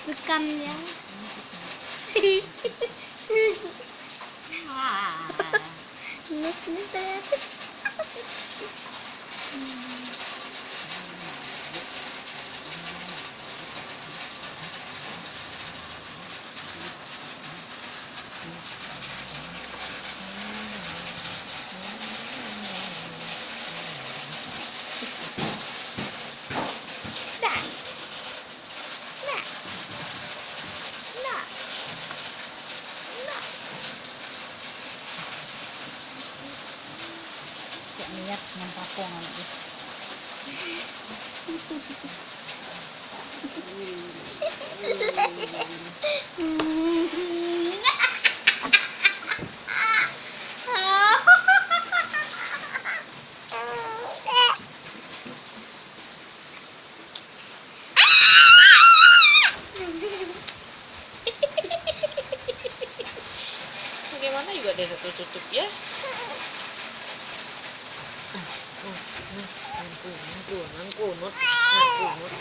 Rekam ya. Siap niat nang papong anak itu. Bagaimana juga dia tutup ya? Nangku.